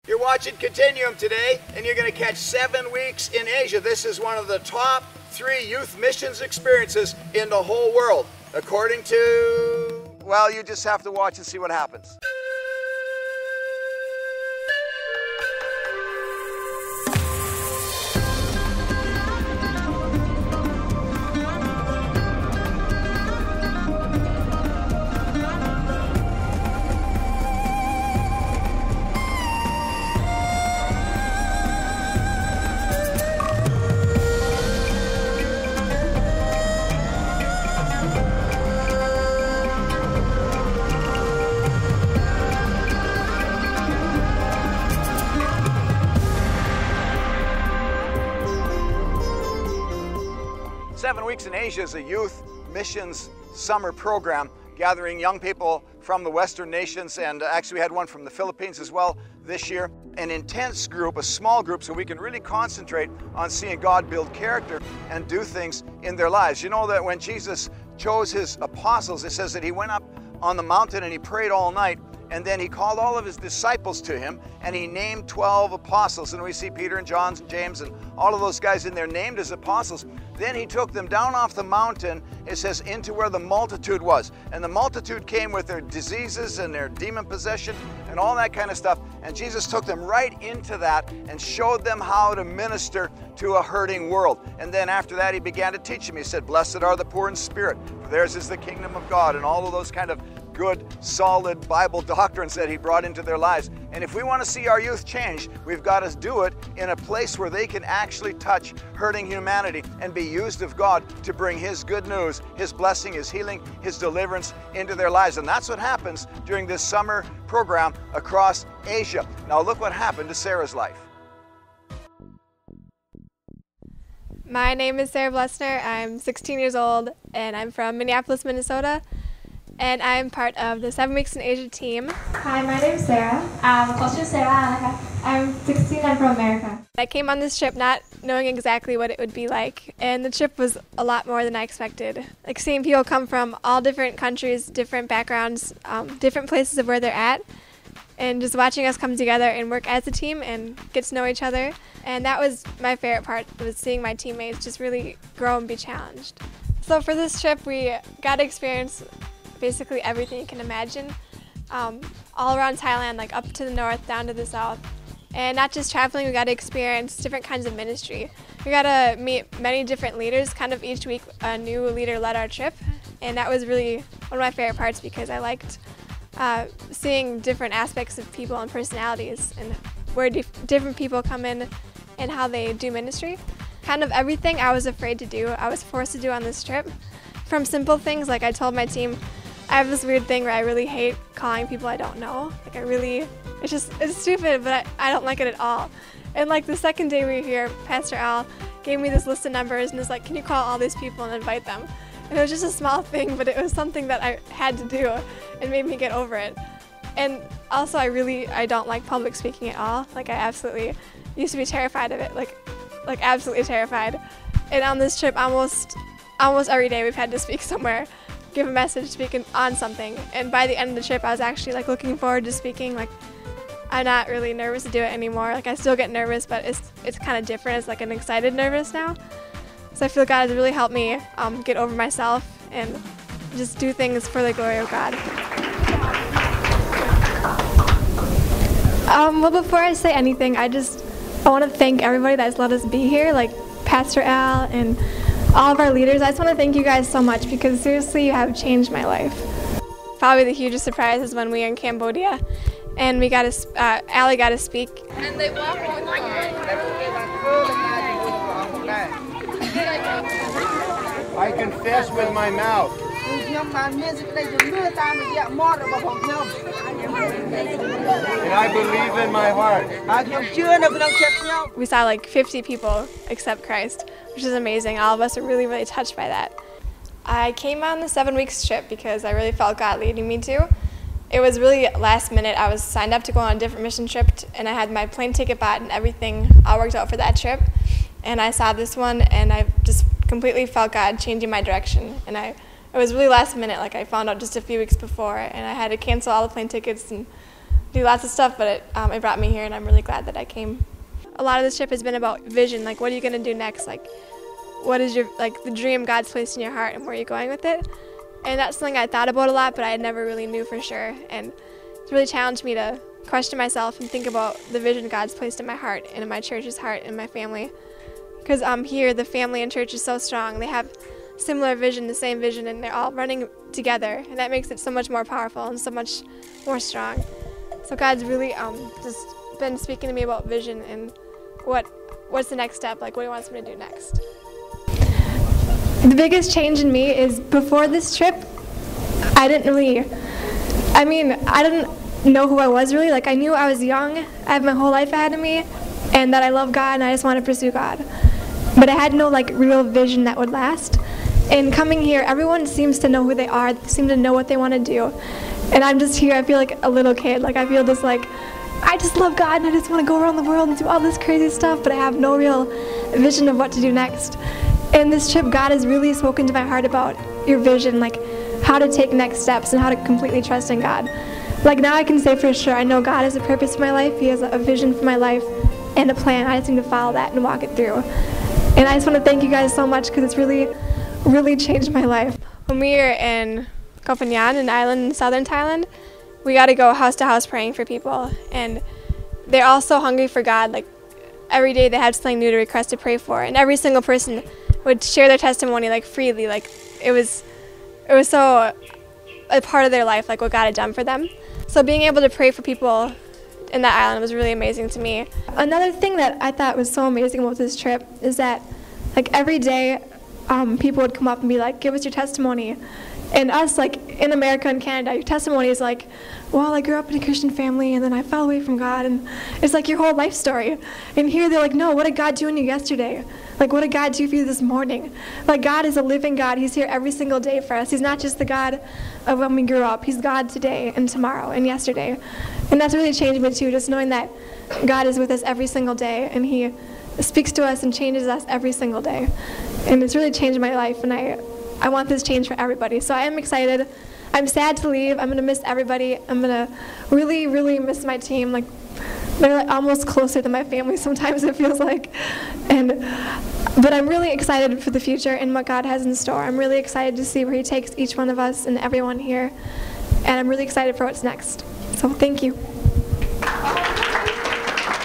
You're watching Continuum today, and you're going to catch 7 weeks in Asia. This is one of the top 3 youth missions experiences in the whole world, according to... Well, you just have to watch and see what happens. Seven Weeks in Asia is a youth missions summer program gathering young people from the Western nations, and actually we had one from the Philippines as well this year. An intense group, a small group, so we can really concentrate on seeing God build character and do things in their lives. You know that when Jesus chose his apostles, it says that he went up on the mountain and he prayed all night, and then he called all of his disciples to him and he named 12 apostles. And we see Peter and John and James and all of those guys in there named as apostles. Then he took them down off the mountain, it says, into where the multitude was. And the multitude came with their diseases and their demon possession and all that kind of stuff. And Jesus took them right into that and showed them how to minister to a hurting world. And then after that, he began to teach them. He said, "Blessed are the poor in spirit, for theirs is the kingdom of God," and all of those kind of good, solid Bible doctrines that he brought into their lives. And if we want to see our youth change, we've got to do it in a place where they can actually touch hurting humanity and be used of God to bring his good news, his blessing, his healing, his deliverance into their lives. And that's what happens during this summer program across Asia. Now look what happened to Sarah's life. My name is Sarah Blessner. I'm 16 years old and I'm from Minneapolis, Minnesota. And I'm part of the 7 Weeks in Asia team. Hi, my name's Sarah. I'm 16, I'm from America. I came on this trip not knowing exactly what it would be like, and the trip was a lot more than I expected. Like seeing people come from all different countries, different backgrounds, different places of where they're at, and just watching us come together and work as a team and get to know each other. And that was my favorite part, was seeing my teammates just really grow and be challenged. So for this trip, we got to experience basically everything you can imagine, all around Thailand, like up to the north, down to the south. And not just traveling, we got to experience different kinds of ministry. We got to meet many different leaders, kind of each week a new leader led our trip. And that was really one of my favorite parts because I liked seeing different aspects of people and personalities and where different people come in and how they do ministry. Kind of everything I was afraid to do, I was forced to do on this trip. From simple things, like I told my team, I have this weird thing where I really hate calling people I don't know. Like it's stupid, but I don't like it at all. And like the second day we were here, Pastor Al gave me this list of numbers and was like, "Can you call all these people and invite them?" And it was just a small thing, but it was something that I had to do and made me get over it. And also I don't like public speaking at all. Like I absolutely used to be terrified of it, like absolutely terrified. And on this trip, almost every day we've had to speak somewhere, give a message, speaking on something. And by the end of the trip, I was actually like looking forward to speaking. Like I'm not really nervous to do it anymore. Like I still get nervous, but it's kind of different. It's like an excited nervous now. So I feel God has really helped me get over myself and just do things for the glory of God. Well, before I say anything, I want to thank everybody that's let us be here, like Pastor Al and all of our leaders. I just want to thank you guys so much because seriously, you have changed my life. Probably the hugest surprise is when we were in Cambodia and we got to, Ali got to speak. And they walk I confess with my mouth. And I believe in my heart. We saw like 50 people accept Christ, which is amazing. All of us are really, really touched by that. I came on the 7 weeks trip because I really felt God leading me to. It was really last minute. I was signed up to go on a different mission trip, and I had my plane ticket bought and everything all worked out for that trip. And I saw this one, and I just completely felt God changing my direction. And it was really last minute. Like I found out just a few weeks before, and I had to cancel all the plane tickets and do lots of stuff, but it brought me here, and I'm really glad that I came. A lot of this trip has been about vision, like what are you going to do next? Like what is the dream God's placed in your heart, and where are you going with it? And that's something I thought about a lot, but I never really knew for sure. And it's really challenged me to question myself and think about the vision God's placed in my heart and in my church's heart and my family. Because here, the family and church is so strong. They have similar vision, the same vision, and they're all running together. And that makes it so much more powerful and so much more strong. So God's really just been speaking to me about vision and what's the next step, like what He wants me to do next. The biggest change in me is before this trip, I didn't know who I was really. Like I knew I was young, I have my whole life ahead of me, and that I love God and I just want to pursue God. But I had no real vision that would last. And coming here, everyone seems to know who they are, they seem to know what they want to do. And I'm just here, I feel like a little kid. I feel just I just love God and I just want to go around the world and do all this crazy stuff, but I have no real vision of what to do next. And this trip, God has really spoken to my heart about your vision, how to take next steps and how to completely trust in God. Now I can say for sure, I know God has a purpose for my life, He has a vision for my life and a plan. I just need to follow that and walk it through. And I just want to thank you guys so much because it's really, really changed my life. When we were in Koh Phangan, an island in southern Thailand, we got to go house to house praying for people. And they're all so hungry for God. Every day they had something new to request to pray for. And every single person would share their testimony freely. It was so a part of their life, what God had done for them. So being able to pray for people in that island was really amazing to me. Another thing that I thought was so amazing about this trip is that every day people would come up and be give us your testimony. And us, in America and Canada, your testimony is well, I grew up in a Christian family and then I fell away from God, and it's your whole life story. And here they're no, what did God do in you yesterday? What did God do for you this morning? God is a living God. He's here every single day for us. He's not just the God of when we grew up. He's God today and tomorrow and yesterday. And that's really changed me too, just knowing that God is with us every single day and He speaks to us and changes us every single day. And it's really changed my life, and I want this change for everybody. So I am excited. I'm sad to leave. I'm going to miss everybody. I'm going to really, really miss my team. They're almost closer than my family sometimes, it feels like. But I'm really excited for the future and what God has in store. I'm really excited to see where He takes each one of us and everyone here. And I'm really excited for what's next. So thank you.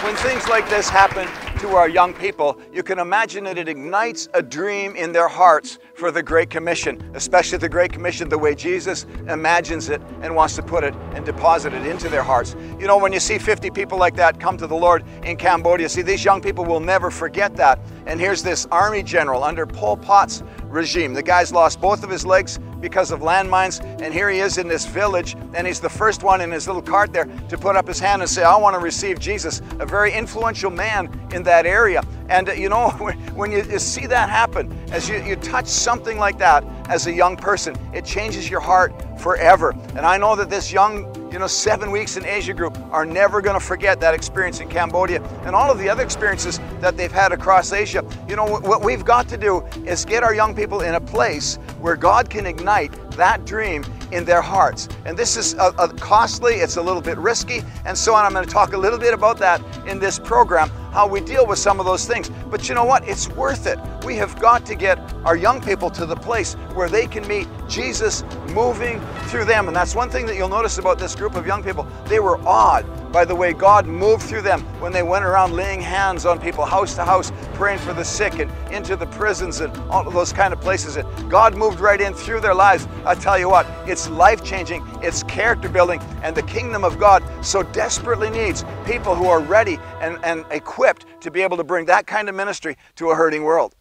When things like this happen to our young people, you can imagine that it ignites a dream in their hearts for the Great Commission, especially the Great Commission the way Jesus imagines it and wants to put it and deposit it into their hearts. You know, when you see 50 people like that come to the Lord in Cambodia, see, these young people will never forget that. And here's this army general under Pol Pot's regime. The guy's lost both of his legs because of landmines, and here he is in this village, and he's the first one in his little cart there to put up his hand and say, I want to receive Jesus, a very influential man in that area. And you know, when you see that happen, as you touch something like that as a young person, it changes your heart forever. And I know that this young 7 weeks in Asia group are never going to forget that experience in Cambodia and all of the other experiences that they've had across Asia. You know, what we've got to do is get our young people in a place where God can ignite that dream in their hearts. And this is costly, it's a little bit risky, and so on. I'm going to talk a little bit about that in this program, how we deal with some of those things. But you know what? It's worth it. We have got to get our young people to the place where they can meet Jesus moving through them. And that's one thing that you'll notice about this group of young people. They were awed by the way God moved through them when they went around laying hands on people, house to house, praying for the sick, and into the prisons and all of those kind of places. And God moved right in through their lives. I tell you what, it's life-changing, it's character-building, and the kingdom of God so desperately needs people who are ready and equipped to be able to bring that kind of ministry to a hurting world.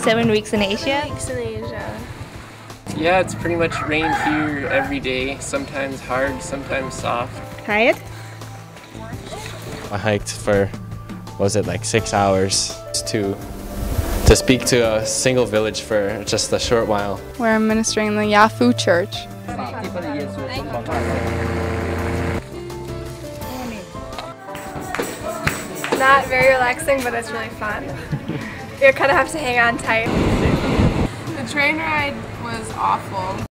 7 weeks in Asia. Yeah, it's pretty much rained here every day, sometimes hard, sometimes soft. Tired? I hiked for, what was it, 6 hours to speak to a single village for just a short while. Where I'm ministering in the Yafu Church. Not very relaxing, but it's really fun. You kind of have to hang on tight. The train ride was awful.